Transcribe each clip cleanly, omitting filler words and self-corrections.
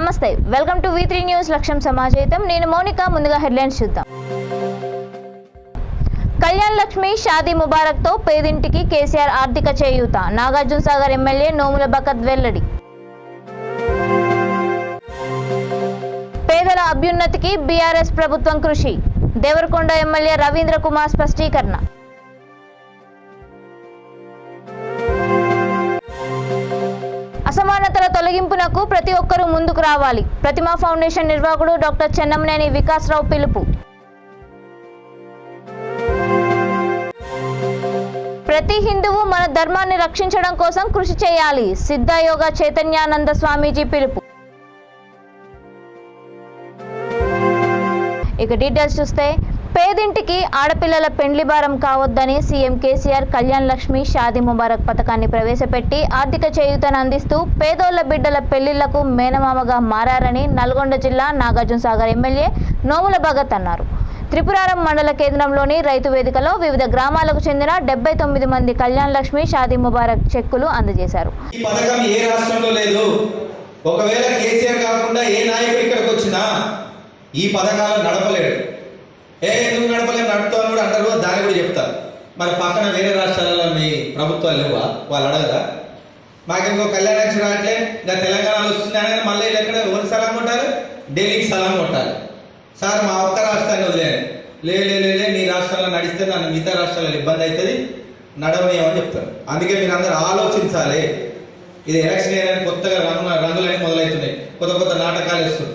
నమస్తే, welcome to V3 news లక్ష్యం సమాజేతం. నేను మౌనిక. ముందుగా హెడ్లైన్స్ చూద్దాం. కళ్యాణ్ లక్ష్మి షాదీ ముబారక్ తో పేదింటికి కేసీఆర్ ఆర్థిక చేయూత. నాగార్జున సాగర్ ఎమ్మెల్యే నోముల బకత్ వెల్లడి. పేదల అభ్యున్నతికి బీఆర్ఎస్ ప్రభుత్వం కృషి. దేవరకొండ ఎమ్మెల్యే రవీంద్ర కుమార్ స్పష్టీకరణ. అసమానతల తొలగింపునకు ప్రతి ఒక్కరూ ముందుకు రావాలి. ప్రతిమా ఫౌండేషన్ నిర్వాహకుడు డాక్టర్ చెన్నమనేని వికాసరావు పిలుపు. ప్రతి హిందువు మన ధర్మాన్ని రక్షించడం కోసం కృషి చేయాలి. సిద్ధయోగ చైతన్యానంద స్వామీజీ పిలుపు. ఇక డీటెయిల్స్ చూస్తే, పేదింటికి ఆడపిల్లల పెండ్లి భారం కావద్దని సీఎం కేసీఆర్ కళ్యాణ్ లక్ష్మి షాదీ ముబారక్ పథకాన్ని ప్రవేశపెట్టి ఆర్థిక చేయూతను అందిస్తూ పేదోళ్ల బిడ్డల పెళ్లిళ్లకు మేనమామగా మారారని నల్గొండ జిల్లా నాగార్జున సాగర్ ఎమ్మెల్యే నోముల భగత్ అన్నారు. త్రిపురారం మండల కేంద్రంలోని రైతు వేదికలో వివిధ గ్రామాలకు చెందిన 79 మంది కళ్యాణ్ లక్ష్మి షాదీ ముబారక్ చెక్కులు అందజేశారు. ఈ పథకం ఏ రాష్ట్రంలో లేదు. ఒకవేళ కేసీఆర్ కాకుండా ఏ నాయకుడు ఇక్కడికి వచ్చినా ఈ పథకాలను నడపలేడు. ఎందుకు నడపలేము, నడుపుతామని కూడా అంటారు. దాన్ని కూడా చెప్తారు. మరి పక్కన వేరే రాష్ట్రాలలో మీ ప్రభుత్వాలు లేవా? వాళ్ళు అడగదా? మాకేమో కళ్యాణ లక్ష్మి రావట్లే, ఇంకా తెలంగాణలో వస్తున్నాయని కానీ మళ్ళీ ఎక్కడ ఎవరికి సలాం కొట్టాలి? ఢిల్లీకి సలాం కొట్టాలి. సార్ మా ఒక్క రాష్ట్రాన్ని వదిలేను. లే నీ రాష్ట్రాల్లో నడిస్తే నన్ను మిగతా రాష్ట్రాలలో ఇబ్బంది అవుతుంది, నడవనీయమని చెప్తారు. అందుకే మీరు అందరూ ఆలోచించాలి. ఇది ఎలక్షన్ ఏరియా కొత్తగా రంగులన్నీ మొదలవుతున్నాయి. కొత్త నాటకాలు ఇస్తుంది.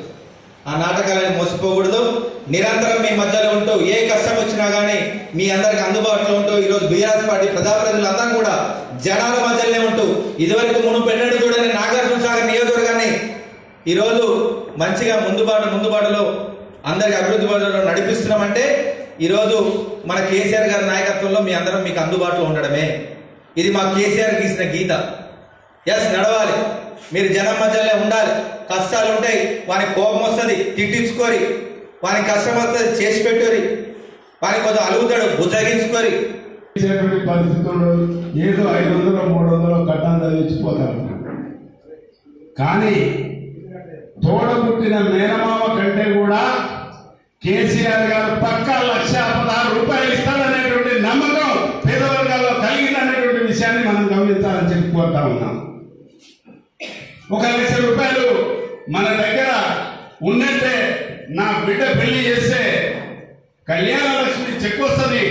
ఆ నాటకాలను మోసపోకూడదు. నిరంతరం మీ మధ్యలో ఉంటూ ఏ కష్టం వచ్చినా కానీ మీ అందరికి అందుబాటులో ఉంటూ ఈరోజు బీఆర్ఎస్ పార్టీ ప్రజాప్రతినిధులందరూ కూడా జనాల మధ్యలోనే ఉంటూ ఇదివరకు మునుపెన్నడు చూడని నాగార్జున సాగర్ నియోజకవర్గాన్ని ఈరోజు మంచిగా ముందుబాటులో అందరికి అభివృద్ధి బాటలో నడిపిస్తున్నామంటే ఈరోజు మన కేసీఆర్ గారి నాయకత్వంలో మీ అందరం మీకు అందుబాటులో ఉండడమే. ఇది మా కేసీఆర్ గీసిన గీత. నడవాలి. మీరు జనం మధ్యలో ఉండాలి. కష్టాలు ఉంటాయి, వానికి కోపం వస్తుంది, తిట్టించుకోరి. వానికి కష్టం వస్తుంది, చేసి పెట్టుకోరి. వానికి కొంచెం అలుగుతాడు, బుజ్జగించుకోరి. పరిస్థితుల్లో ఏదో 500 300 కట్టం చదివించిపోతారు. కానీ తోడబుట్టిన మేనమామ కంటే కూడా కేసీఆర్ గారు పక్కా 1,16 రూపాయలు ఇస్తాడనేటువంటి నమ్మకం పేదవర్గాల్లో కలిగిందనేటువంటి విషయాన్ని మనం గమనించాలని చెప్పి కోరుతా ఉన్నాం. 1,00,000 రూపాయలు మన దగ్గర ఉన్నట్టే నా బిడ్డ పెళ్లి చేస్తే కళ్యాణ లక్ష్మి చెక్ వస్తుంది.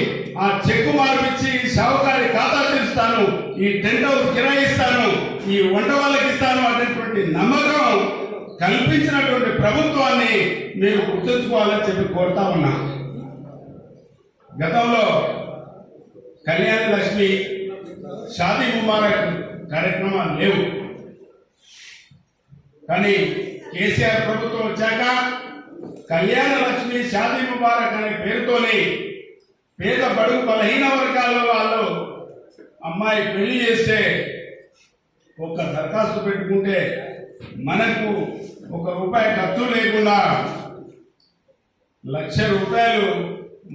ఆ చెక్కు మార్పించి షావుకారి ఖాతా తీస్తాను, ఈ టెంట్ హౌస్ కిరాయిస్తాను, ఈ వంట వాళ్ళకి ఇస్తాను అనేటువంటి నమ్మకం కల్పించినటువంటి ప్రభుత్వాన్ని మీరు గుర్తుంచుకోవాలని చెప్పి కోరుతా ఉన్నా. గతంలో కళ్యాణ లక్ష్మి షాదీ ముబారక్ కార్యక్రమాలు లేవు. కానీ కేసీఆర్ ప్రభుత్వం వచ్చాక కళ్యాణ లక్ష్మి షాదీ ముబారక్ అనే పేరుతోని పేద బడుగు బలహీన వర్గాల్లో వాళ్ళు అమ్మాయి పెళ్లి చేస్తే ఒక దరఖాస్తు పెట్టుకుంటే మనకు ₹1 ఖర్చు లేకుండా 1,00,000 రూపాయలు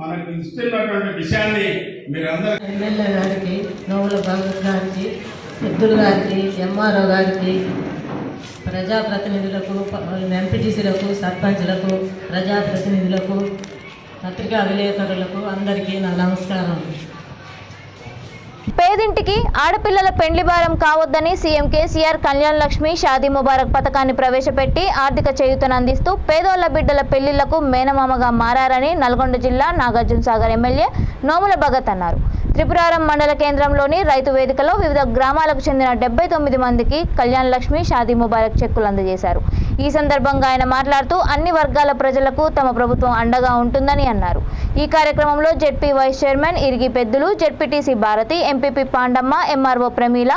మనకు ఇస్తున్నటువంటి విషయాన్ని మీరందరూ ఎమ్మెల్యే గారికి, నోముల భగత్ గారికి, సిద్ధులు గారికి, ఎంఆర్ఓ గారికి, ప్రజాప్రతినిధులకు, ఎంపీటీసీలకు, సర్పంచ్లకు, ప్రజాప్రతినిధులకు, పత్రికా విలేకరులకు అందరికీ నా నమస్కారం. పేదింటికి ఆడపిల్లల పెండ్లి భారం కావద్దని సీఎం కేసీఆర్ కళ్యాణ్ లక్ష్మి షాదీ ముబారక్ పథకాన్ని ప్రవేశపెట్టి ఆర్థిక చేయూతను అందిస్తూ పేదోళ్ల బిడ్డల పెళ్లిళ్లకు మేనమామగా మారారని నల్గొండ జిల్లా నాగార్జున సాగర్ ఎమ్మెల్యే నోముల భగత్ అన్నారు. త్రిపురారం మండల కేంద్రంలోని రైతు వేదికలో వివిధ గ్రామాలకు చెందిన 79 మందికి కళ్యాణ్ లక్ష్మి షాదీ ముబారక్ చెక్కులు అందజేశారు. ఈ సందర్భంగా ఆయన మాట్లాడుతూ అన్ని వర్గాల ప్రజలకు తమ ప్రభుత్వం అండగా ఉంటుందని అన్నారు. ఈ కార్యక్రమంలో ZP vice chairman Irigi Peddulu, ZPTC Bharathi, MPP Pandamma, MRO Pramila,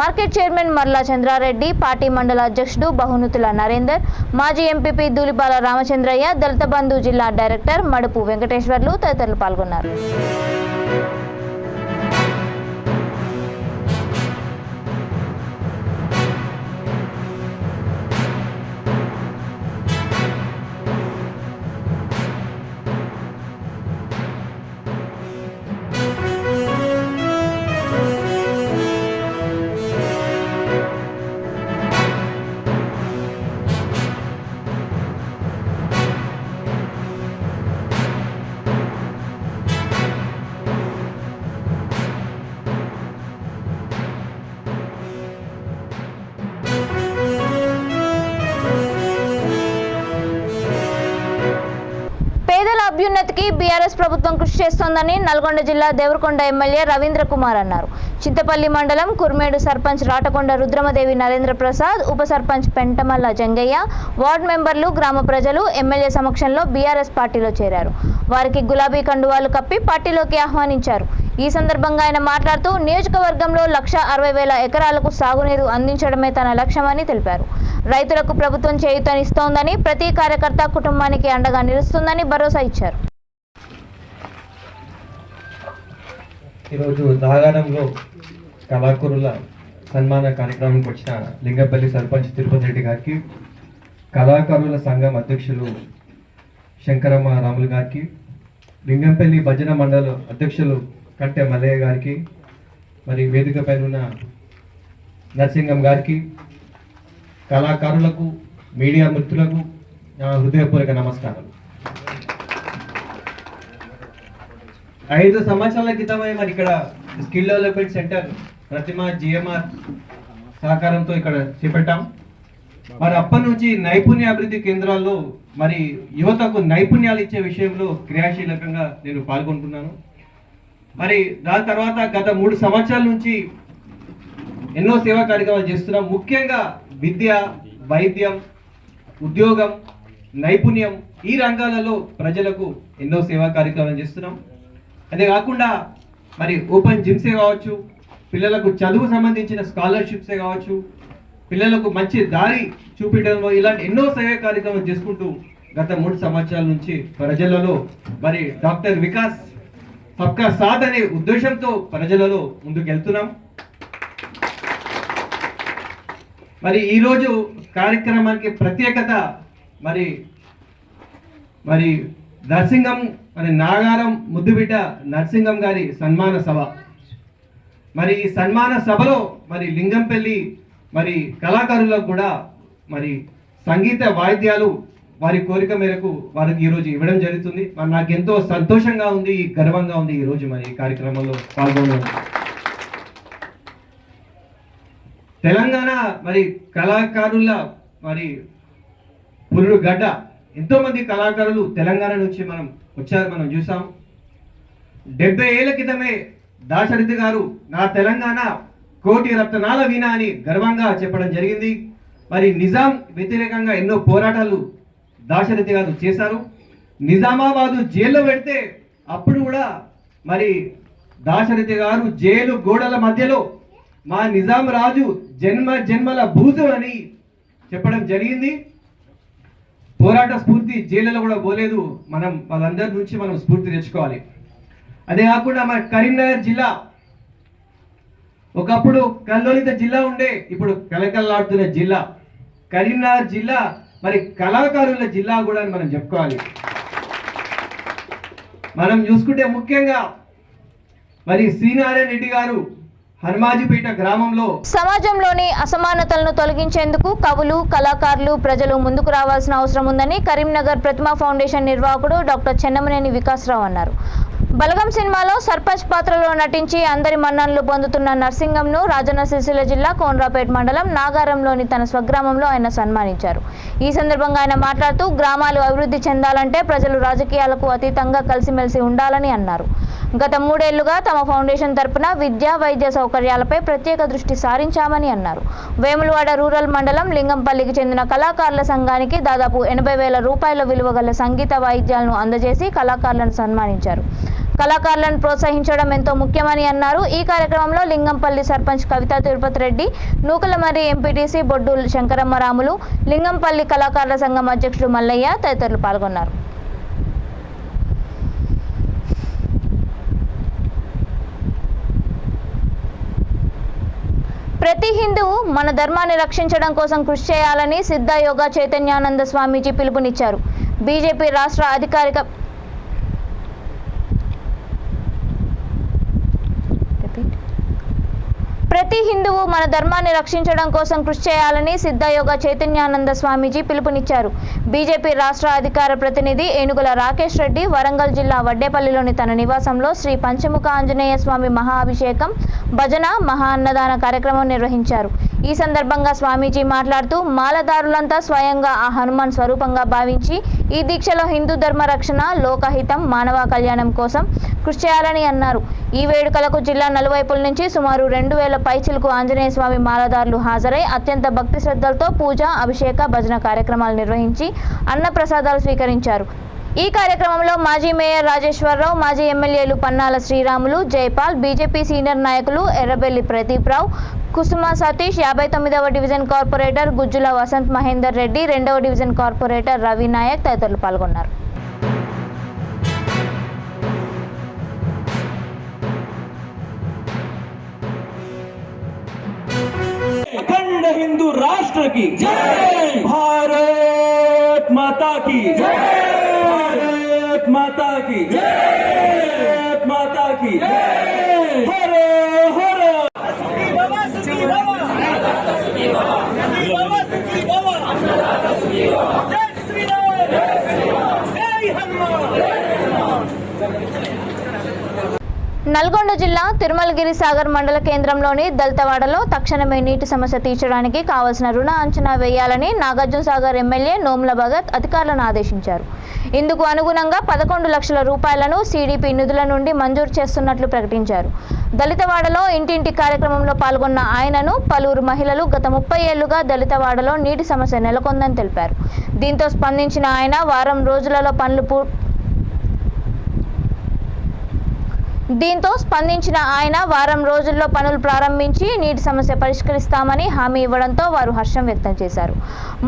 market chairman Marla Chandrareddy, party మండల అధ్యక్షుడు బహునుతుల నరేందర్, మాజీ ఎంపీపీ దూలిపాల రామచంద్రయ్య, దళిత బంధు జిల్లా డైరెక్టర్ మడుపు వెంకటేశ్వర్లు తదితరులు పాల్గొన్నారు. అభివృద్ధికి బీఆర్ఎస్ ప్రభుత్వం కృషి చేస్తోందని నల్గొండ జిల్లా దేవరకొండ ఎమ్మెల్యే రవీంద్ర కుమార్ అన్నారు. చింతపల్లి మండలం కుర్మేడు సర్పంచ్ రాటకొండ రుద్రమదేవి నరేంద్ర ప్రసాద్, ఉప సర్పంచ్ పెంటమల్ల జంగయ్య, వార్డు మెంబర్లు, గ్రామ ప్రజలు ఎమ్మెల్యే సమక్షంలో బీఆర్ఎస్ పార్టీలో చేరారు. వారికి గులాబీ కండువాలు కప్పి పార్టీలోకి ఆహ్వానించారు. ఈ సందర్భంగా ఆయన మాట్లాడుతూ నియోజకవర్గంలో 1,60,000 ఎకరాలకు సాగునీరు అందించడమే తన లక్ష్యమని తెలిపారు. రైతులకు ప్రభుత్వం చేయూతనిస్తోందని, ప్రతి కార్యకర్త కుటుంబానికి అండగా నిలుస్తుందని భరోసా ఇచ్చారు. ఈరోజు నాగారంలో కళాకారుల సన్మాన కార్యక్రమానికి వచ్చిన లింగంపల్లి సర్పంచ్ తిరుపతి రెడ్డి గారికి, కళాకారుల సంఘం అధ్యక్షులు శంకరమ్మ రాములు గారికి, లింగంపల్లి భజన మండల అధ్యక్షులు కంటె మల్లయ్య గారికి, మరి వేదిక పైన ఉన్న నరసింగం గారికి, కళాకారులకు, మీడియా మిత్రులకు నా హృదయపూర్వక నమస్కారాలు. 5 సంవత్సరాల క్రితమే మరి ఇక్కడ స్కిల్ డెవలప్మెంట్ సెంటర్ ప్రతిమ జిఎంఆర్ సహకారంతో ఇక్కడ చేపట్టాం. మరి అప్పటి నుంచి నైపుణ్య అభివృద్ధి కేంద్రాల్లో మరి యువతకు నైపుణ్యాలు ఇచ్చే విషయంలో క్రియాశీలకంగా నేను పాల్గొంటున్నాను. మరి దాని తర్వాత గత 3 సంవత్సరాల నుంచి ఎన్నో సేవా కార్యక్రమాలు చేస్తున్నాం. ముఖ్యంగా విద్య, వైద్యం, ఉద్యోగం, నైపుణ్యం ఈ రంగాలలో ప్రజలకు ఎన్నో సేవా కార్యక్రమాలు చేస్తున్నాం. అదే కాకుండా మరి ఓపెన్ జిమ్సే కావచ్చు, పిల్లలకు చదువు సంబంధించిన స్కాలర్షిప్సే కావచ్చు, పిల్లలకు మంచి దారి చూపించడంలో ఇలాంటి ఎన్నో సేవా కార్యక్రమాలు చేసుకుంటూ గత 3 సంవత్సరాల నుంచి ప్రజలలో మరి డాక్టర్ వికాస్ సబ్కా సాథ్ అనే ఉద్దేశంతో ప్రజలలో ముందుకు వెళ్తున్నాం. మరి ఈరోజు కార్యక్రమానికి ప్రత్యేకత మరి మరి నరసింగం మరి నాగారం ముద్దుబిడ్డ నరసింగం గారి సన్మాన సభ. మరి ఈ సన్మాన సభలో మరి లింగంపల్లి మరి కళాకారులకు కూడా మరి సంగీత వాయిద్యాలు వారి కోరిక మేరకు వారికి ఈరోజు ఇవ్వడం జరుగుతుంది. మరి నాకు ఎంతో సంతోషంగా ఉంది, గర్వంగా ఉంది ఈరోజు మరి ఈ కార్యక్రమంలో పాల్గొనడం. తెలంగాణ మరి కళాకారుల మరి పురుడు గడ్డ. ఎంతో మంది కళాకారులు తెలంగాణ నుంచి మనం చూసాం. 70 ఏళ్ల క్రితమే దాశరథి గారు నా తెలంగాణ కోటి రత్నాల వీణ అని గర్వంగా చెప్పడం జరిగింది. మరి నిజాం వ్యతిరేకంగా ఎన్నో పోరాటాలు దాశరథి గారు చేశారు. నిజామాబాదు జైల్లో పెడితే అప్పుడు కూడా మరి దాశరథి గారు జైలు గోడల మధ్యలో మా నిజాం రాజు జన్మల భూజు అని చెప్పడం జరిగింది. పోరాట స్ఫూర్తి జైలులో కూడా పోలేదు. వాళ్ళందరి నుంచి మనం స్ఫూర్తి తెచ్చుకోవాలి. అదే కాకుండా మన కరీంనగర్ జిల్లా ఒకప్పుడు కల్లోలిత జిల్లా ఉండే, ఇప్పుడు కలకల్లాడుతున్న జిల్లా కరీంనగర్ జిల్లా. మరి కళాకారుల జిల్లా కూడా మనం చెప్పుకోవాలి. మనం చూసుకుంటే ముఖ్యంగా మరి శ్రీనారాయణ రెడ్డి గారు హనుమాజిపేట గ్రామంలో సమాజంలోని అసమానతలను తొలగించేందుకు కవులు, కళాకారులు, ప్రజలు ముందుకు రావాల్సిన అవసరం ఉందని కరీంనగర్ ప్రతిమా ఫౌండేషన్ నిర్వాహకుడు డాక్టర్ చెన్నమనేని వికాసరావు అన్నారు. బలగం సినిమాలో సర్పంచ్ పాత్రలో నటించి అందరి మన్ననలు పొందుతున్న నర్సింగంను రాజన్న సిరిసిల్ల జిల్లా కోనరాపేట మండలం నాగారంలోని తన స్వగ్రామంలో ఆయన సన్మానించారు. ఈ సందర్భంగా ఆయన మాట్లాడుతూ గ్రామాలు అభివృద్ధి చెందాలంటే ప్రజలు రాజకీయాలకు అతీతంగా కలిసిమెలిసి ఉండాలని అన్నారు. గత 3 ఏళ్లుగా తమ ఫౌండేషన్ తరపున విద్య, వైద్య సౌకర్యాలపై ప్రత్యేక దృష్టి సారించామని అన్నారు. వేములవాడ రూరల్ మండలం లింగంపల్లికి చెందిన కళాకారుల సంఘానికి దాదాపు 80,000 రూపాయల విలువ గల సంగీత వాయిద్యాలను అందజేసి కళాకారులను సన్మానించారు. కళాకారులను ప్రోత్సహించడం ఎంతో ముఖ్యమని అన్నారు. ఈ కార్యక్రమంలో లింగంపల్లి సర్పంచ్ కవిత తిరుపతి రెడ్డి, నూకలమర్రి ఎంపీటీసీ బొడ్డు శంకరమ్మ రాములు, లింగంపల్లి కళాకారుల సంఘం అధ్యక్షుడు మల్లయ్య తదితరులు పాల్గొన్నారు. ప్రతి హిందువు మన ధర్మాన్ని రక్షించడం కోసం కృషి చేయాలని సిద్ధ యోగా చైతన్యానంద స్వామీజీ పిలుపునిచ్చారు. బీజేపీ రాష్ట్ర అధికారిక ప్రతి హిందువు మన ధర్మాన్ని రక్షించడం కోసం కృషి చేయాలని సిద్ధయోగా చైతన్యానంద స్వామీజీ పిలుపునిచ్చారు. బీజేపీ రాష్ట్ర అధికార ప్రతినిధి ఏనుగుల రాకేష్ రెడ్డి వరంగల్ జిల్లా వడ్డేపల్లిలోని తన నివాసంలో శ్రీ పంచముఖ ఆంజనేయ స్వామి మహా అభిషేకం, భజన, మహా అన్నదాన కార్యక్రమం నిర్వహించారు. ఈ సందర్భంగా స్వామీజీ మాట్లాడుతూ మాలదారులంతా స్వయంగా ఆ హనుమాన్ స్వరూపంగా భావించి ఈ దీక్షలో హిందూ ధర్మ రక్షణ, లోకహితం, మానవ కళ్యాణం కోసం కృషి చేయాలని అన్నారు. ఈ వేడుకలకు జిల్లా నలువైపుల నుంచి సుమారు 2000 పైచిలకు ఆంజనేయ స్వామి మాలదారులు హాజరై అత్యంత భక్తి శ్రద్ధలతో పూజ, అభిషేక, భజన కార్యక్రమాలు నిర్వహించి అన్న ప్రసాదాలు స్వీకరించారు. ఈ కార్యక్రమంలో మాజీ మేయర్ రాజేశ్వరరావు, మాజీ ఎమ్మెల్యేలు పన్నాల శ్రీరాములు, జైపాల్, బీజేపీ సీనియర్ నాయకులు ఎర్రబెల్లి ప్రదీప్రావు, కుసుమ సతీష్, 59వ డివిజన్ కార్పొరేటర్ గుజ్జుల వసంత్ మహేందర్ రెడ్డి, 2వ డివిజన్ కార్పొరేటర్ రవి నాయక్ తదితరులు పాల్గొన్నారు. अखंड हिंदू राष्ट्र की जय, भारत माता की जय, भारत माता की जय, भारत माता की जय, हर हर నల్గొండ జిల్లా తిరుమలగిరి సాగర్ మండల కేంద్రంలోని దళితవాడలో తక్షణమే నీటి సమస్య తీర్చడానికి కావలసిన రుణ అంచనా వేయాలని నాగార్జున సాగర్ ఎమ్మెల్యే నోముల భగత్ అధికారులను ఆదేశించారు. ఇందుకు అనుగుణంగా 11 లక్షల రూపాయలను సిడిపి నిధుల నుండి మంజూరు చేస్తున్నట్లు ప్రకటించారు. దళితవాడలో ఇంటింటి కార్యక్రమంలో పాల్గొన్న ఆయనను పలువురు మహిళలు గత 30 ఏళ్లుగా దళితవాడలో నీటి సమస్య నెలకొందని తెలిపారు. దీంతో స్పందించిన ఆయన వారం రోజుల్లో పనులు ప్రారంభించి నీటి సమస్య పరిష్కరిస్తామని హామీ ఇవ్వడంతో వారు హర్షం వ్యక్తం చేశారు.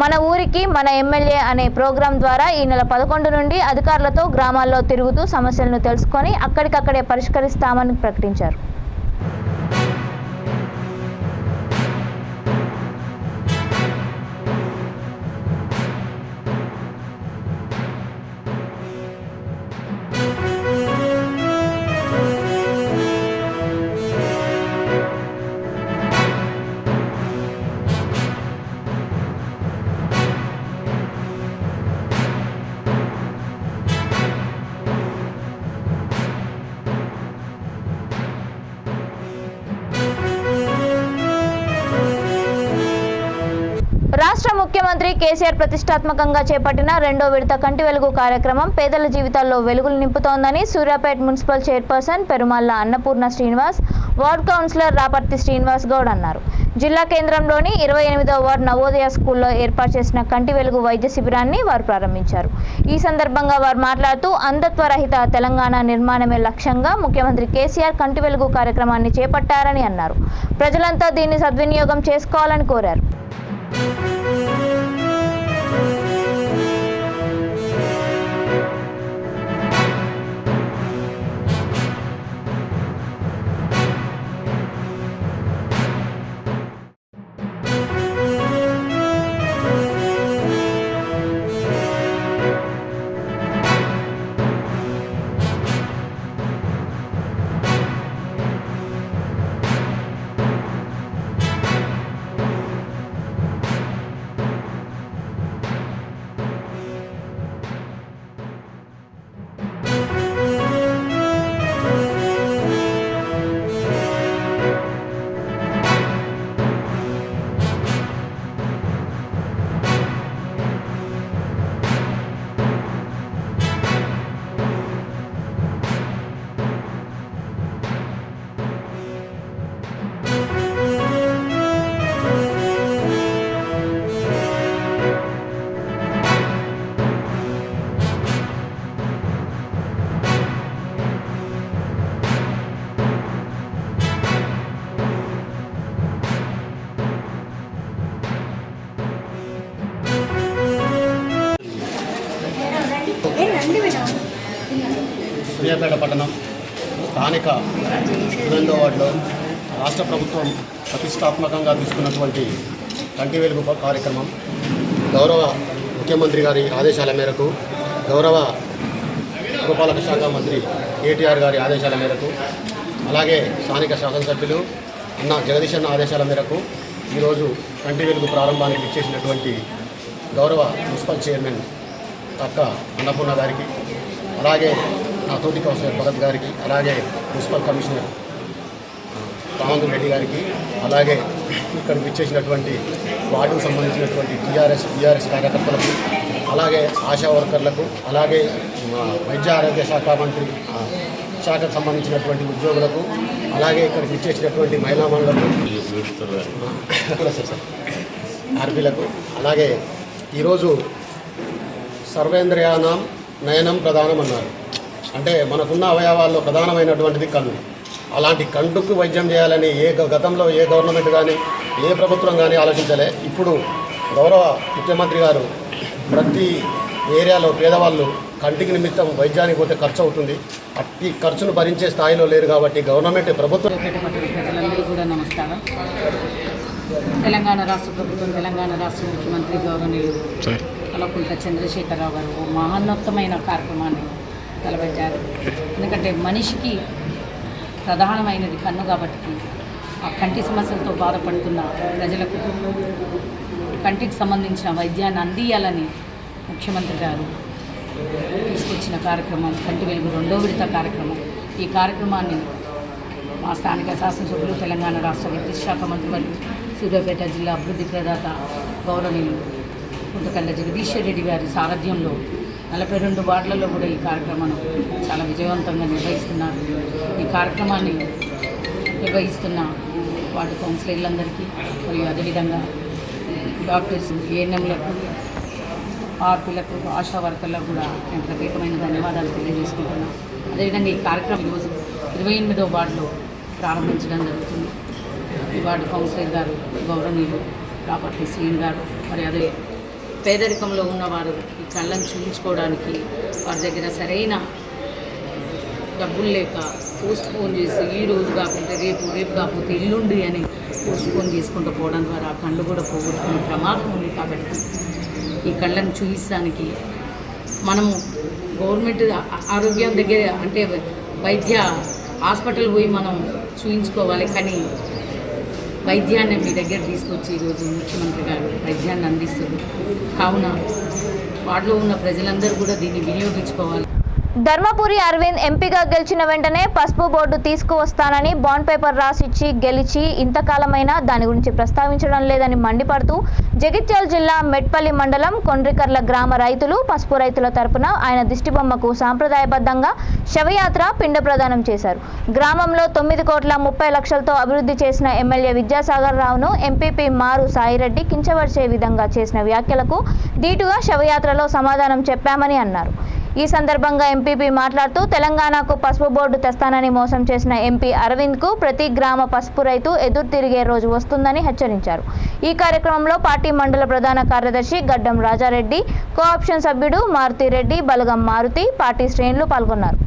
మన ఊరికి మన ఎమ్మెల్యే అనే ప్రోగ్రాం ద్వారా ఈ నెల 11 నుండి అధికారులతో గ్రామాల్లో తిరుగుతూ సమస్యలను తెలుసుకొని అక్కడికక్కడే పరిష్కరిస్తామని ప్రకటించారు. రాష్ట్ర ముఖ్యమంత్రి కేసీఆర్ ప్రతిష్టాత్మకంగా చేపట్టిన 2వ విడత కంటి వెలుగు కార్యక్రమం పేదల జీవితాల్లో వెలుగులు నింపుతోందని Suryapet municipal chairperson Perumalla Annapurna Srinivas, ward councillor Raparthi Srinivas Goud అన్నారు. జిల్లా కేంద్రంలోని 28వ వార్డు నవోదయ స్కూల్లో ఏర్పాటు చేసిన కంటి వెలుగు వైద్య శిబిరాన్ని వారు ప్రారంభించారు. ఈ సందర్భంగా వారు మాట్లాడుతూ అంధత్వ రహిత తెలంగాణ నిర్మాణమే లక్ష్యంగా ముఖ్యమంత్రి కేసీఆర్ కంటి వెలుగు కార్యక్రమాన్ని చేపట్టారని అన్నారు. ప్రజలంతా దీన్ని సద్వినియోగం చేసుకోవాలని కోరారు. సూర్యాపేట పట్టణం స్థానిక 2వ వార్డులో రాష్ట్ర ప్రభుత్వం ప్రతిష్టాత్మకంగా తీసుకున్నటువంటి కంటి వెలుగు కార్యక్రమం గౌరవ ముఖ్యమంత్రి గారి ఆదేశాల మేరకు, గౌరవ పురపాలక శాఖ మంత్రి కేటీఆర్ గారి ఆదేశాల మేరకు, అలాగే స్థానిక శాసనసభ్యులు అన్న జగదీష్ అన్న ఆదేశాల మేరకు ఈరోజు కంటి వెలుగు ప్రారంభానికి ఇచ్చేసినటువంటి గౌరవ మున్సిపల్ చైర్మన్ అక్క అన్నపూర్ణ గారికి, అలాగే నా తోటి కౌన్సిలర్ భరత్ గారికి, అలాగే మున్సిపల్ కమిషనర్ రామచంద్ర రెడ్డి గారికి, అలాగే ఇక్కడికి విచ్చేసినటువంటి వార్డుకు సంబంధించినటువంటి టీఆర్ఎస్ కార్యకర్తలకు, అలాగే ఆశా వర్కర్లకు, అలాగే వైద్య ఆరోగ్య శాఖ మంత్రి శాఖకు సంబంధించినటువంటి ఉద్యోగులకు, అలాగే ఇక్కడికి విచ్చేసినటువంటి మహిళా మండలకు, ఆర్పీలకు, అలాగే ఈరోజు సర్వేంద్రియానాం నయనం ప్రధానం అన్నారు. అంటే మనకున్న అవయవాల్లో ప్రధానమైనటువంటిది కన్ను. అలాంటి కంటుకు వైద్యం చేయాలని గతంలో ఏ గవర్నమెంట్ కానీ ఏ ప్రభుత్వం కానీ ఆలోచించలే. ఇప్పుడు గౌరవ ముఖ్యమంత్రి గారు ప్రతి ఏరియాలో పేదవాళ్ళు కంటికి నిమిత్తం వైద్యానికి పోతే ఖర్చు అవుతుంది, అట్టి ఖర్చును భరించే స్థాయిలో లేరు కాబట్టి గవర్నమెంట్ ప్రభుత్వం. ప్రజలందరూ కూడా నమస్కారం. తెలంగాణ రాష్ట్ర ప్రభుత్వం, తెలంగాణ రాష్ట్ర ముఖ్యమంత్రి గౌరవనీయులు కల్వకుంట్ల చంద్రశేఖరరావు గారు ఓ మహోన్నతమైన కార్యక్రమాన్ని తలపెట్టారు. ఎందుకంటే మనిషికి ప్రధానమైనది కన్ను కాబట్టి ఆ కంటి సమస్యలతో బాధపడుతున్న ప్రజలకు కంటికి సంబంధించిన వైద్యాన్ని అందియాలని ముఖ్యమంత్రి గారు తీసుకొచ్చిన కార్యక్రమం కంటి వెలుగు 2వ విడత కార్యక్రమం. ఈ కార్యక్రమాన్ని మా స్థానిక శాసనసభ్యులు, తెలంగాణ రాష్ట్ర విద్యుత్ శాఖ మంత్రివర్యులు, సూర్యాపేట జిల్లా అభివృద్ధి ప్రదాత గౌరవనీయులు కుంటకల్ల జగదీశ్వర్ రెడ్డి గారి సారథ్యంలో 42 వార్డులలో కూడా ఈ కార్యక్రమాన్ని చాలా విజయవంతంగా నిర్వహిస్తున్నారు. ఈ కార్యక్రమాన్ని నిర్వహిస్తున్న వార్డు కౌన్సిలర్లందరికీ మరియు అదేవిధంగా డాక్టర్స్, ఏఎన్ఎంలకు, ఆర్పీలకు, ఆశా వర్కర్లకు కూడా నేను ప్రత్యేకమైన ధన్యవాదాలు తెలియజేసుకుంటున్నాను. అదేవిధంగా ఈ కార్యక్రమం ఈరోజు 28వ వార్డులో ప్రారంభించడం జరుగుతుంది. ఈ వార్డు కౌన్సిలర్ గారు గౌరవనీయులు రాపర్తి శ్రీని గారు, మరి అదే పేదరికంలో ఉన్నవారు ఈ కళ్ళను చూపించుకోవడానికి వారి దగ్గర సరైన డబ్బులు లేక పోస్ట్ పోన్ చేసి ఈ రోజు కాకుంటే రేపు కాకపోతే ఎల్లుండి అని పోస్ట్ పోన్ చేసుకుంటూ పోవడం ద్వారా ఆ కళ్ళు కూడా పోగొట్టుకునే ప్రమాదం ఉంది. కాబట్టి ఈ కళ్ళను చూపించడానికి మనము గవర్నమెంట్ ఆరోగ్యం దగ్గర అంటే వైద్య హాస్పిటల్ పోయి మనం చూయించుకోవాలి, కానీ వైద్యాన్ని మీ దగ్గర తీసుకొచ్చి ఈరోజు ముఖ్యమంత్రి గారు వైద్యాన్ని అందిస్తారు. కావున వార్డులో ఉన్న ప్రజలందరూ కూడా దీన్ని వినియోగించుకోవాలి. ధర్మపురి అరవింద్ ఎంపీగా గెలిచిన వెంటనే పసుపు బోర్డు తీసుకువస్తానని బాండ్ పేపర్ రాసిచ్చి గెలిచి ఇంతకాలమైనా దాని గురించి ప్రస్తావించడం లేదని మండిపడుతూ జగిత్యాల జిల్లా మెట్పల్లి మండలం కొండ్రికర్ల గ్రామ రైతులు, పసుపు రైతుల తరపున ఆయన దిష్టిబొమ్మకు సాంప్రదాయబద్ధంగా శవయాత్ర పిండ ప్రదానం చేశారు. గ్రామంలో 9,30,00,000తో అభివృద్ధి చేసిన ఎమ్మెల్యే విద్యాసాగర్ రావును ఎంపీపీ మారు సాయిరెడ్డి కించపరిచే విధంగా చేసిన వ్యాఖ్యలకు ధీటుగా శవయాత్రలో సమాధానం చెప్పామని అన్నారు. ఈ సందర్భంగా ఎంపీపీ మాట్లాడుతూ తెలంగాణకు పసుపు బోర్డు తెస్తానని మోసం చేసిన ఎంపీ అరవింద్కు ప్రతి గ్రామ పసుపు రైతు ఎదురు తిరిగే రోజు వస్తుందని హెచ్చరించారు. ఈ కార్యక్రమంలో పార్టీ మండల ప్రధాన కార్యదర్శి గడ్డం రాజారెడ్డి, కోఆప్షన్ సభ్యుడు మారుతిరెడ్డి, బలగం మారుతి, పార్టీ శ్రేణులు పాల్గొన్నారు.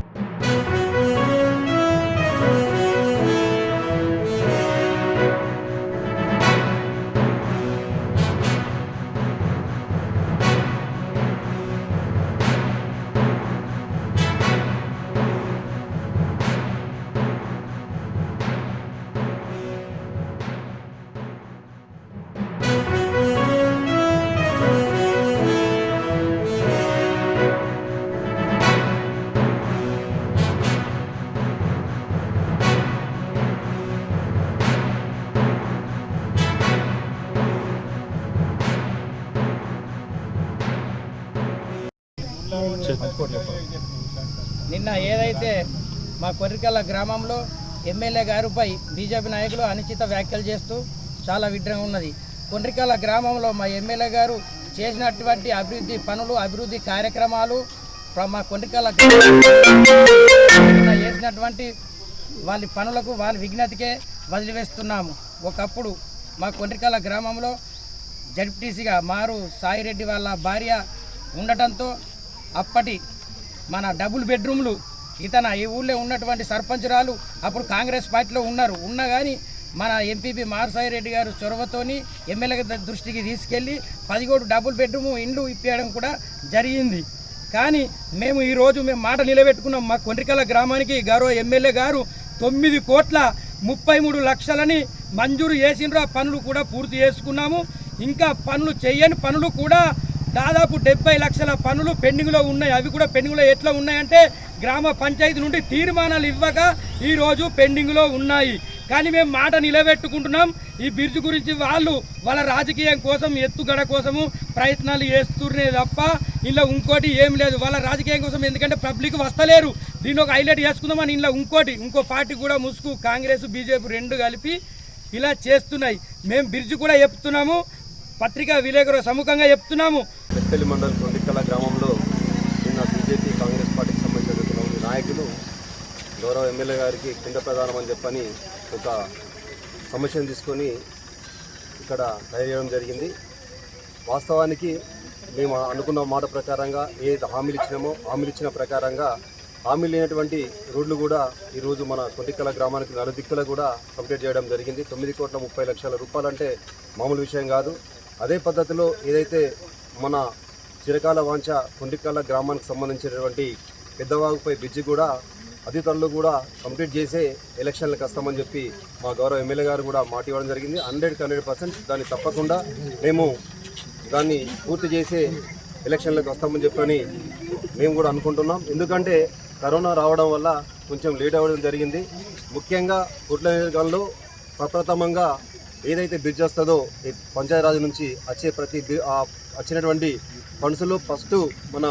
నిన్న ఏదైతే మా కొర్రికల్ల గ్రామంలో ఎమ్మెల్యే గారిపై బీజేపీ నాయకులు అనుచిత వ్యాఖ్యలు చేస్తూ చాలా విడ్రంగా ఉన్నది. కొర్రికల్ల గ్రామంలో మా ఎమ్మెల్యే గారు చేసినటువంటి అభివృద్ధి పనులు, అభివృద్ధి కార్యక్రమాలు మా కొర్రికల్ల చేసినటువంటి వాళ్ళ పనులకు వాళ్ళ విజ్ఞతకే వదిలివేస్తున్నాము. ఒకప్పుడు మా కొర్రికల్ల గ్రామంలో జడ్పీటీసీగా మారు సాయిరెడ్డి వాళ్ళ భార్య ఉండటంతో అప్పటి మన డబుల్ బెడ్రూమ్లు ఈ ఊళ్ళో ఉన్నటువంటి సర్పంచురాలు అప్పుడు కాంగ్రెస్ పార్టీలో ఉన్నా కానీ మన ఎంపీపీ మారుసాయి రెడ్డి గారు చొరవతోని ఎమ్మెల్యే దృష్టికి తీసుకెళ్ళి 17 డబుల్ బెడ్రూమ్ ఇండ్లు ఇప్పేయడం కూడా జరిగింది. కానీ మేము ఈరోజు మాట నిలబెట్టుకున్నాం. మా కొండ్రికల్ల గ్రామానికి గౌరవ ఎమ్మెల్యే గారు 9,33,00,000 మంజూరు చేసినారు. ఆ పనులు కూడా పూర్తి చేసుకున్నాము. ఇంకా పనులు చేయని పనులు కూడా దాదాపు 70 లక్షల పనులు పెండింగ్లో ఉన్నాయి. అవి కూడా పెండింగ్లో ఎట్లా ఉన్నాయంటే గ్రామ పంచాయతీ నుండి తీర్మానాలు ఇవ్వక ఈరోజు పెండింగ్లో ఉన్నాయి. కానీ మేము మాట నిలబెట్టుకుంటున్నాం. ఈ బ్రిడ్జ్ గురించి వాళ్ళు వాళ్ళ రాజకీయం కోసం ఎత్తుగడ కోసము ప్రయత్నాలు చేస్తున్నే తప్ప ఇలా ఇంకోటి ఏం లేదు. వాళ్ళ రాజకీయం కోసం, ఎందుకంటే పబ్లిక్ వస్తలేరు. దీన్ని ఒక హైలైట్ చేసుకుందామని ఇలా ఇంకో పార్టీ కూడా ముసుగు కాంగ్రెస్ బీజేపీ రెండు కలిపి ఇలా చేస్తున్నాయి. మేము బ్రిడ్జ్ కూడా చెప్తున్నాము, పత్రికా విలేకరుల సముఖంగా చెప్తున్నాము. మెట్పల్లి మండలం కొండికల గ్రామంలో నిన్న బీజేపీ కాంగ్రెస్ పార్టీకి సంబంధించిన నాయకులు గౌరవ ఎమ్మెల్యే గారికి కింద ప్రధానం అని చెప్పని ఒక సమస్యను తీసుకొని ఇక్కడ తయారు జరిగింది. వాస్తవానికి మేము అనుకున్న మాట ప్రకారంగా ఏ హామీలు ఇచ్చినామో హామీలు ఇచ్చిన ప్రకారంగా హామీలు లేనటువంటి రోడ్లు కూడా ఈరోజు మన కొండికల గ్రామానికి నలుదిక్కుల కూడా కంప్లీట్ చేయడం జరిగింది. 9,30,00,000 రూపాయలు అంటే మామూలు విషయం కాదు. అదే పద్ధతిలో ఏదైతే మన చిరకాల వాంఛ కొండికల గ్రామానికి సంబంధించినటువంటి పెద్దవాగుపై బ్రిడ్జి కూడా అతి త్వరలో కూడా కంప్లీట్ చేసే ఎలక్షన్లకు వస్తామని చెప్పి మా గౌరవ ఎమ్మెల్యే గారు కూడా మాట ఇవ్వడం జరిగింది. 100% దాన్ని తప్పకుండా మేము దాన్ని పూర్తి చేసే ఎలక్షన్లకు వస్తామని చెప్పని మేము కూడా అనుకుంటున్నాం. ఎందుకంటే కరోనా రావడం వల్ల కొంచెం లేట్ అవ్వడం జరిగింది. ముఖ్యంగా కుట్ల నియోజకవర్గంలో ప్రప్రథమంగా ఏదైతే బ్రిడ్జ్ వస్తుందో ఈ పంచాయతీరాజ్ నుంచి వచ్చే వచ్చినటువంటి ఫండ్స్లో ఫస్ట్ మన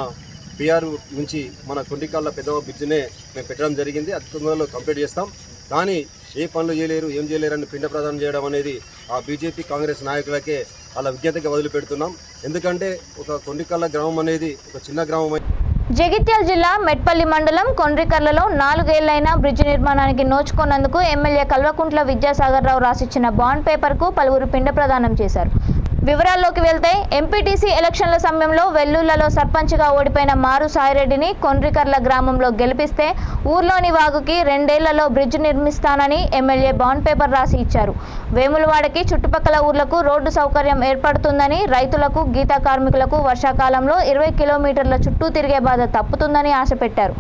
బీఆర్ నుంచి మన కొండికల్ల పెద్దవ బ్రిడ్జినే మేము పెట్టడం జరిగింది. అతి తొందరలో కంప్లీట్ చేస్తాం. కానీ ఏ పనులు చేయలేరు, ఏం చేయలేరని పిండ ప్రదానం చేయడం అనేది ఆ బీజేపీ కాంగ్రెస్ నాయకులకే అలా విజ్ఞతగా వదిలిపెడుతున్నాం. ఎందుకంటే ఒక కొండికల్ల గ్రామం అనేది ఒక చిన్న గ్రామం. జగిత్యాల జిల్లా మెట్పల్లి మండలం కొండ్రికర్లలో 4 ఏళ్లైన బ్రిడ్జి నిర్మాణానికి నోచుకున్నందుకు ఎమ్మెల్యే కల్వకుంట్ల విద్యాసాగర్ రావు రాసిచ్చిన బాండ్ పేపర్కు పలువురు పిండ ప్రదానం చేశారు. వివరాల్లోకి వెళ్తే ఎంపీటీసీ ఎలక్షన్ల సమయంలో వెల్లుల్లలో సర్పంచ్గా ఓడిపోయిన మారు సాయిరెడ్డిని కొండ్రికర్ల గ్రామంలో గెలిపిస్తే ఊర్లోని వాగుకి 2 ఏళ్లలో బ్రిడ్జ్ నిర్మిస్తానని ఎమ్మెల్యే బాండ్ పేపర్ రాసి ఇచ్చారు. వేములవాడకి చుట్టుపక్కల ఊర్లకు రోడ్డు సౌకర్యం ఏర్పడుతుందని, రైతులకు, గీతా కార్మికులకు వర్షాకాలంలో 20 కిలోమీటర్ల చుట్టూ తిరిగే బాధ తప్పుతుందని ఆశ పెట్టారు.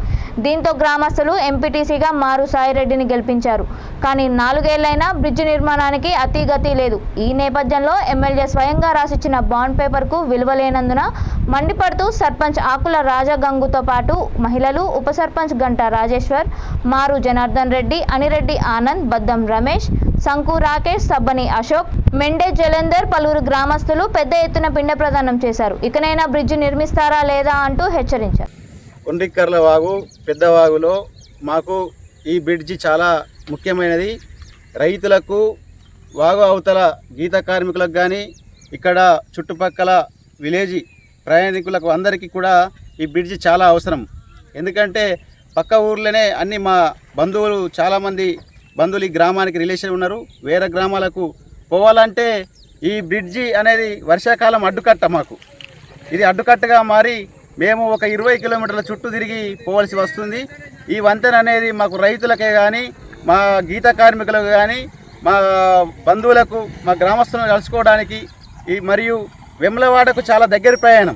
దీంతో గ్రామస్తులు ఎంపీటీసీగా మారు సాయిరెడ్డిని గెలిపించారు. కానీ 4 ఏళ్లైనా బ్రిడ్జ్ నిర్మాణానికి అతీగతి లేదు. ఈ నేపథ్యంలో ఎమ్మెల్యే స్వయంగా రాసిచ్చిన బాండ్ పేపర్కు విలువలేనందున మండిపడుతూ సర్పంచ్ ఆకుల రాజగంగుతో పాటు మహిళలు, ఉప సర్పంచ్ గంట రాజేశ్వర్, మారు జనార్దన్ రెడ్డి, అనిరెడ్డి ఆనంద్, బద్దం రమేష్, సంకు రాకేష్, సబ్బని అశోక్, మెండే జలంధర్ పలువురు గ్రామస్తులు పెద్ద ఎత్తున పిండ ప్రదానం చేశారు. ఇకనైనా బ్రిడ్జ్ నిర్మిస్తారా లేదా అంటూ హెచ్చరించారు. కొండ్రికర్ల వాగు పెద్దవాగులో మాకు ఈ బ్రిడ్జి చాలా ముఖ్యమైనది. రైతులకు, వాగు అవతల గీత కార్మికులకు కానీ, ఇక్కడ చుట్టుపక్కల విలేజ్ ప్రయాణికులకు అందరికీ కూడా ఈ బ్రిడ్జి చాలా అవసరం. ఎందుకంటే పక్క ఊర్లోనే అన్ని మా బంధువులు, చాలామంది బంధువులు ఈ గ్రామానికి రిలేషన్ ఉన్నారు. వేరే గ్రామాలకు పోవాలంటే ఈ బ్రిడ్జి అనేది వర్షాకాలం అడ్డుకట్ట. మాకు ఇది అడ్డుకట్టగా మారి మేము ఒక 20 కిలోమీటర్ల చుట్టూ తిరిగి పోవాల్సి వస్తుంది. ఈ వంతెన అనేది మాకు రైతులకే కానీ, మా గీత కార్మికులకు కానీ, మా బంధువులకు, మా గ్రామస్తులను కలుసుకోవడానికి మరియు వెమ్లవాడకు చాలా దగ్గర ప్రయాణం.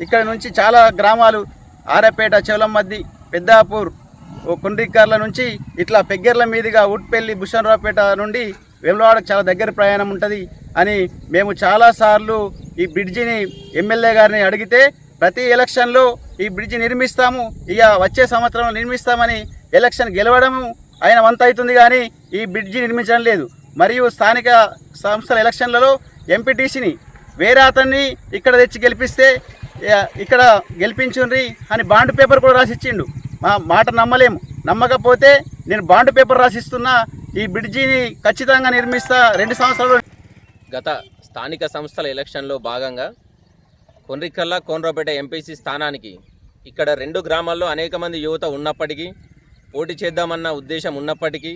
ఇక్కడ నుంచి చాలా గ్రామాలు ఆరపేట, చెవలమద్ది, పెద్దాపూర్, కొండ్రికర్ల నుంచి ఇట్లా పెగ్గెర్ల మీదుగా ఉట్పల్లి, బుషన్రావుపేట నుండి వెమ్లవాడకు చాలా దగ్గర ప్రయాణం ఉంటుంది అని మేము చాలాసార్లు ఈ బ్రిడ్జిని ఎమ్మెల్యే గారిని అడిగితే ప్రతి ఎలక్షన్లో ఈ బ్రిడ్జి నిర్మిస్తాము, ఇక వచ్చే సంవత్సరం నిర్మిస్తామని ఎలక్షన్ గెలవడము ఆయన వంత అవుతుంది కానీ ఈ బ్రిడ్జి నిర్మించడం లేదు. మరియు స్థానిక సంస్థల ఎలక్షన్లలో ఎంపీటీసీని వేరే అతన్ని ఇక్కడ తెచ్చి గెలిపిస్తే ఇక్కడ గెలిపించుండ్రి అని బాండ్ పేపర్ కూడా రాసిచ్చిండు. మా మాట నమ్మలేము. నమ్మకపోతే నేను బాండ్ పేపర్ రాసిస్తున్నా, ఈ బ్రిడ్జిని ఖచ్చితంగా నిర్మిస్తా 2 సంవత్సరాలు. గత స్థానిక సంస్థల ఎలక్షన్లో భాగంగా కొండ్రికల్ల, కోనరావుపేట ఎంపీసీ స్థానానికి ఇక్కడ 2 గ్రామాల్లో అనేక మంది యువత ఉన్నప్పటికీ, పోటీ చేద్దామన్న ఉద్దేశం ఉన్నప్పటికీ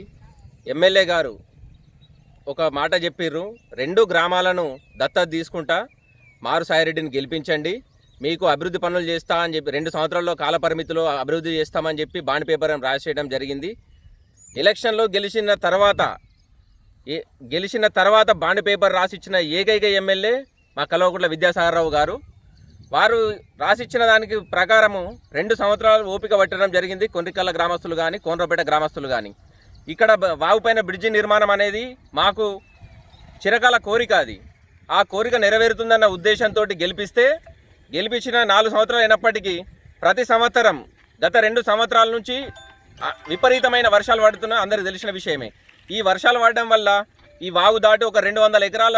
ఎమ్మెల్యే గారు ఒక మాట చెప్పిర్రు, 2 గ్రామాలను దత్తత తీసుకుంటా, మారు సాయిరెడ్డిని గెలిపించండి, మీకు అభివృద్ధి పనులు చేస్తా అని చెప్పి 2 సంవత్సరాల్లో కాల పరిమితిలో అభివృద్ధి చేస్తామని చెప్పి బాండ్ పేపర్ రాసేయడం జరిగింది. ఎలక్షన్లో గెలిచిన తర్వాత బాండ్ పేపర్ రాసిచ్చిన ఏకైక ఎమ్మెల్యే మా కల్వకుంట్ల విద్యాసాగర్ రావు గారు. వారు రాసిచ్చిన దానికి ప్రకారము 2 సంవత్సరాలు ఓపిక పట్టడం జరిగింది. కొండ్రికల్ల గ్రామస్తులు కానీ, కోనరావుపేట గ్రామస్తులు కానీ. ఇక్కడ వాగుపైన బ్రిడ్జి నిర్మాణం అనేది మాకు చిరకాల కోరిక. అది ఆ కోరిక నెరవేరుతుందన్న ఉద్దేశంతో గెలిపించిన 4 సంవత్సరాలు అయినప్పటికీ ప్రతి సంవత్సరం గత 2 సంవత్సరాల నుంచి విపరీతమైన వర్షాలు పడుతున్నా అందరికీ తెలిసిన విషయమే. ఈ వర్షాలు పడడం వల్ల ఈ వాగు దాటి ఒక 200 ఎకరాల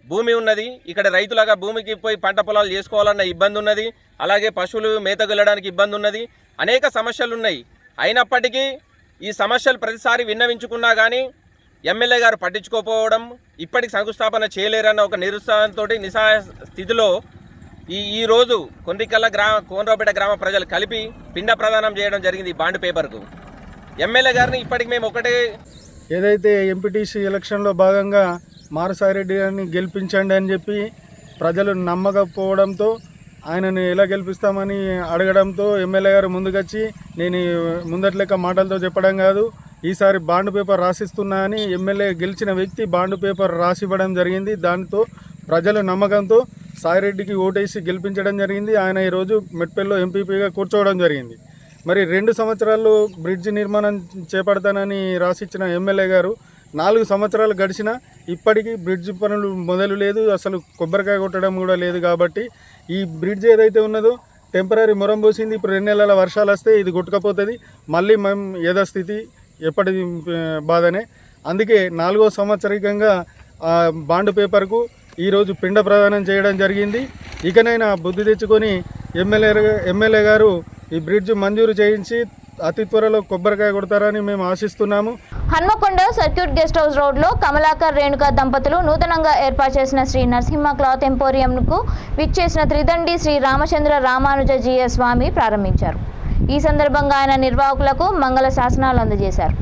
భూమి ఉన్నది. ఇక్కడ రైతులుగా భూమికి పోయి పంట పొలాలు చేసుకోవాలన్న ఇబ్బంది ఉన్నది. అలాగే పశువులు మేతకు వెళ్ళడానికి ఇబ్బంది ఉన్నది. అనేక సమస్యలు ఉన్నాయి. అయినప్పటికీ ఈ సమస్యలు ప్రతిసారి విన్నవించుకున్నా కానీ ఎమ్మెల్యే గారు పట్టించుకోకపోవడం, ఇప్పటికి శంకుస్థాపన చేయలేరన్న ఒక నిరుత్సాహంతో నిస్సహాయ స్థితిలో ఈరోజు కోనరావుపేట గ్రామ ప్రజలు కలిపి పిండ ప్రదానం చేయడం జరిగింది ఈ బాండ్ పేపర్కు. ఎమ్మెల్యే గారిని ఇప్పటికి మేము ఒకటే, ఏదైతే ఎంపీటీసీ ఎలక్షన్లో భాగంగా మారుసాయిరెడ్డి గారిని గెలిపించండి అని చెప్పి ప్రజలు నమ్మకపోవడంతో ఆయనను ఎలా గెలిపిస్తామని అడగడంతో ఎమ్మెల్యే గారు ముందుకొచ్చి నేను ముందటి లెక్క మాటలతో చెప్పడం కాదు, ఈసారి బాండ్ పేపర్ రాసిస్తున్నా అని ఎమ్మెల్యే గెలిచిన వ్యక్తి బాండ్ పేపర్ రాసివ్వడం జరిగింది. దాంతో ప్రజలు నమ్మకంతో సాయిరెడ్డికి ఓటేసి గెలిపించడం జరిగింది. ఆయన ఈరోజు మెట్పల్లిలో ఎంపీపీగా కూర్చోవడం జరిగింది. మరి 2 సంవత్సరాలు బ్రిడ్జ్ నిర్మాణం చేపడతానని రాసిచ్చిన ఎమ్మెల్యే గారు 4 సంవత్సరాలు గడిచినా ఇప్పటికీ బ్రిడ్జ్ పనులు మొదలు లేదు, అసలు కొబ్బరికాయ కొట్టడం కూడా లేదు. కాబట్టి ఈ బ్రిడ్జ్ ఏదైతే ఉన్నదో టెంపరీ మొరం పోసింది. ఇప్పుడు 2 నెలల వర్షాలు వస్తే ఇది కొట్టుకపోతుంది. మళ్ళీ మేము యథాస్థితి ఎప్పటి బాధనే. అందుకే 4వ సంవత్సరికంగా బాండ్ పేపర్కు ఈరోజు పిండ ప్రదానం చేయడం జరిగింది. ఇకనైనా బుద్ధి తెచ్చుకొని ఎమ్మెల్యే గారు ఈ బ్రిడ్జ్ మంజూరు చేయించి అతి త్వరలో కొబ్బరికాయ కొడతారని మేము ఆశిస్తున్నాము. హన్మకొండ సర్క్యూట్ గెస్ట్ హౌస్ రోడ్లో కమలాకర్ రేణుక దంపతులు నూతనంగా ఏర్పాటు చేసిన శ్రీ నరసింహ క్లాత్ ఎంపోరియంకు విచ్చేసిన త్రిదండి శ్రీ రామచంద్ర రామానుజ జీయ స్వామి ప్రారంభించారు. ఈ సందర్భంగా ఆయన నిర్వాహకులకు మంగళ శాసనాలు అందజేశారు.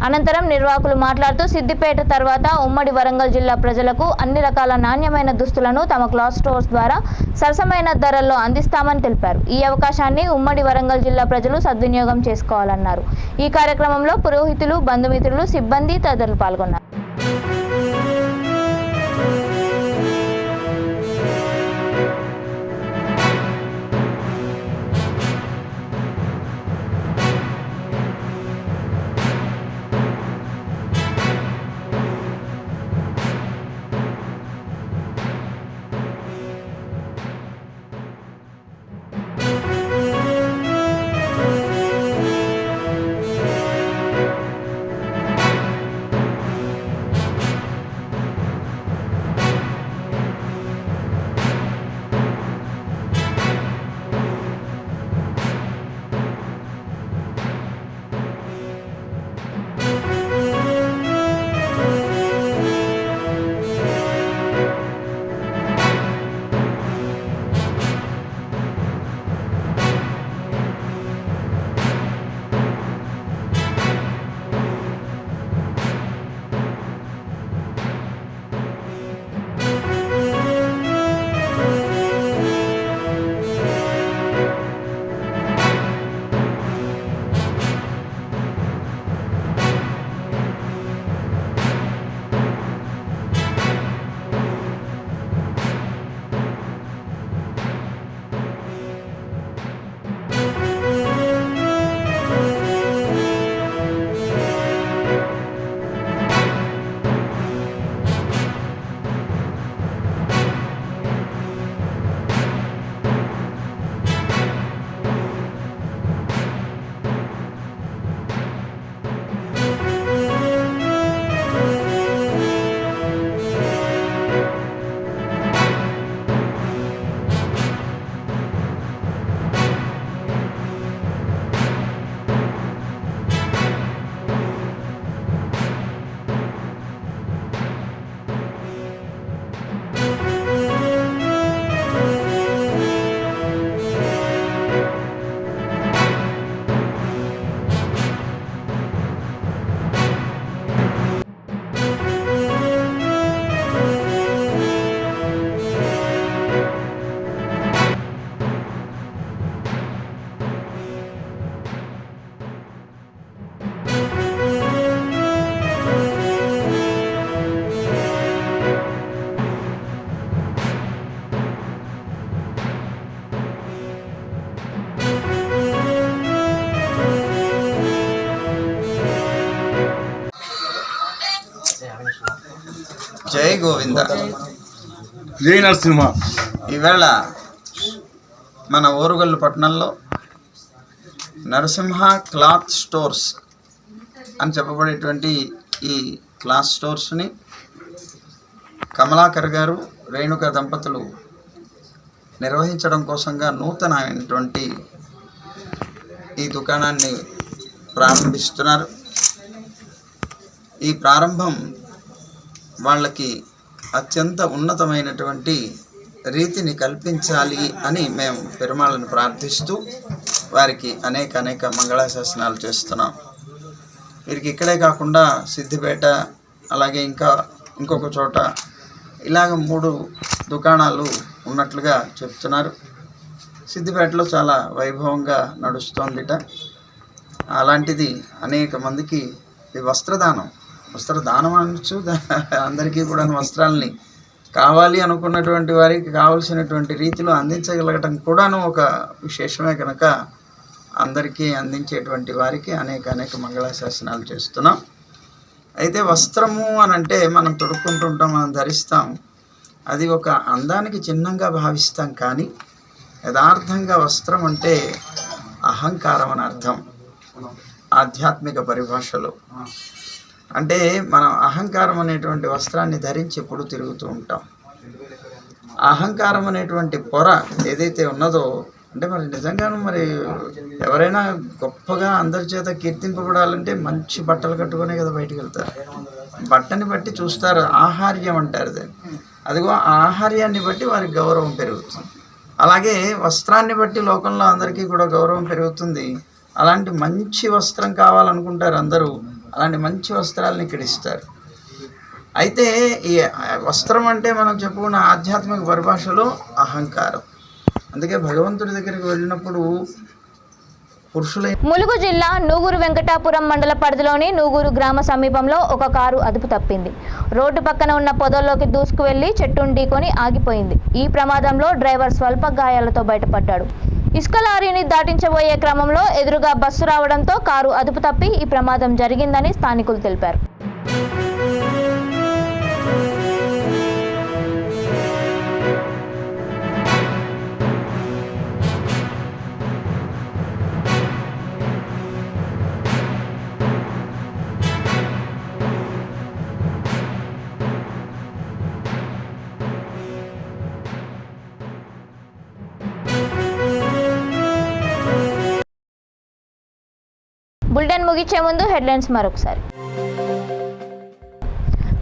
అనంతరం నిర్వాహకులు మాట్లాడుతూ సిద్దిపేట తర్వాత ఉమ్మడి వరంగల్ జిల్లా ప్రజలకు అన్ని రకాల నాణ్యమైన దుస్తులను తమ క్లాత్ స్టోర్స్ ద్వారా సరసమైన ధరల్లో అందిస్తామని తెలిపారు. ఈ అవకాశాన్ని ఉమ్మడి వరంగల్ జిల్లా ప్రజలు సద్వినియోగం చేసుకోవాలన్నారు. ఈ కార్యక్రమంలో పురోహితులు, బంధుమిత్రులు, సిబ్బంది తదితరులు పాల్గొన్నారు. జై గోవింద, జై నరసింహ. ఈవేళ మన ఓరుగల్లు పట్టణంలో నరసింహ క్లాత్ స్టోర్స్ అని చెప్పబడేటువంటి ఈ క్లాస్ స్టోర్స్ని కమలాకర్ గారు రేణుక దంపతులు నిర్వహించడం కోసంగా నూతనమైనటువంటి ఈ దుకాణాన్ని ప్రారంభిస్తున్నారు. ఈ ప్రారంభం వాళ్ళకి అత్యంత ఉన్నతమైనటువంటి రీతిని కల్పించాలి అని మేము పెరుమాళ్ళను ప్రార్థిస్తూ వారికి అనేక మంగళాశాసనాలు చేస్తున్నాం. వీరికి ఇక్కడే కాకుండా సిద్దిపేట అలాగే ఇంకొక చోట ఇలాగ 3 దుకాణాలు ఉన్నట్లుగా చెప్తున్నారు. సిద్దిపేటలో చాలా వైభవంగా నడుస్తోందిట. అలాంటిది అనేక మందికి ఈ వస్త్రదానం అనొచ్చు. అందరికీ కూడా వస్త్రాలని కావాలి అనుకున్నటువంటి వారికి కావలసినటువంటి రీతిలో అందించగలగటం కూడాను ఒక విశేషమే కనుక అందరికీ అందించేటువంటి వారికి అనేక మంగళాశాసనాలు చేస్తున్నాం. అయితే వస్త్రము అని అంటే మనం తొడుక్కుంటుంటాం, మనం ధరిస్తాం. అది ఒక అందానికి చిహ్నంగా భావిస్తాం. కానీ యథార్థంగా వస్త్రం అంటే అహంకారం అని అర్థం ఆధ్యాత్మిక పరిభాషలో. అంటే మనం అహంకారం అనేటువంటి వస్త్రాన్ని ధరించి ఎప్పుడు తిరుగుతూ ఉంటాం. అహంకారం అనేటువంటి పొర ఏదైతే ఉన్నదో అంటే మరి నిజంగాను మరి ఎవరైనా గొప్పగా అందరి చేత కీర్తింపబడాలంటే మంచి బట్టలు కట్టుకునే కదా బయటికి వెళ్తారు. బట్టని బట్టి చూస్తారు, ఆహార్యం అంటారు దాన్ని. అదిగో ఆ ఆహార్యాన్ని బట్టి వారికి గౌరవం పెరుగుతుంది. అలాగే వస్త్రాన్ని బట్టి లోకంలో అందరికీ కూడా గౌరవం పెరుగుతుంది. అలాంటి మంచి వస్త్రం కావాలనుకుంటారు అందరూ. అలాంటి మంచి వస్త్రాలను ఇక్కడ ఇస్తారు. అయితే ఈ వస్త్రం అంటే మనం చెప్పుకున్న ఆధ్యాత్మిక పరిభాషలో అహంకారం. అందుకే భగవంతుడి దగ్గరికి వెళ్ళినప్పుడు ములుగు జిల్లా నూగూరు వెంకటాపురం మండల పరిధిలోని నూగూరు గ్రామ సమీపంలో ఒక కారు అదుపు తప్పింది. రోడ్డు పక్కన ఉన్న పొదల్లోకి దూసుకు వెళ్లి చెట్టును ఢీకొని ఆగిపోయింది. ఈ ప్రమాదంలో డ్రైవర్ స్వల్ప గాయాలతో బయటపడ్డాడు. ఇసుక లారీని దాటించబోయే క్రమంలో ఎదురుగా బస్సు రావడంతో కారు అదుపు తప్పి ఈ ప్రమాదం జరిగిందని స్థానికులు తెలిపారు. బులెటిన్ ముగించే ముందు హెడ్లైన్స్ మరొకసారి.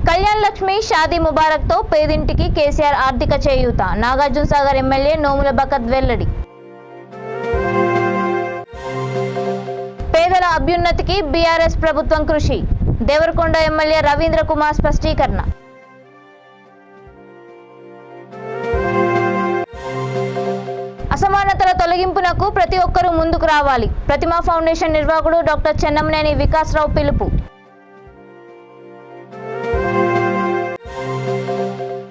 కళ్యాణ్ లక్ష్మి షాదీ ముబారక్తో పేదింటికి కేసీఆర్ ఆర్థిక చేయూత. నాగార్జునసాగర్ ఎమ్మెల్యే నోముల బకత్ వెల్లడి. పేదల అభ్యున్నతికి బీఆర్ఎస్ ప్రభుత్వం కృషి. దేవరకొండ ఎమ్మెల్యే రవీంద్ర కుమార్ స్పష్టీకరణ. అసమానతల తొలగింపునకు ప్రతి ఒక్కరూ ముందుకు రావాలి. ప్రతిమా ఫౌండేషన్ నిర్వాహకుడు డాక్టర్ చెన్నమనేని వికాసరావు పిలుపు.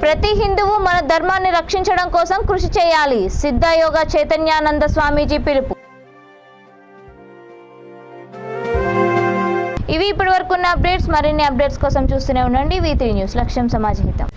ప్రతి హిందువు మన ధర్మాన్ని రక్షించడం కోసం కృషి చేయాలి. సిద్ధయోగ చైతన్యానంద స్వామీజీ పిలుపు. ఇవి ఇప్పటివరకున్న అప్డేట్స్. మరిన్ని అప్డేట్స్ కోసం చూస్తూనే ఉండండి V3 న్యూస్. లక్ష్యం సమాజ హితం.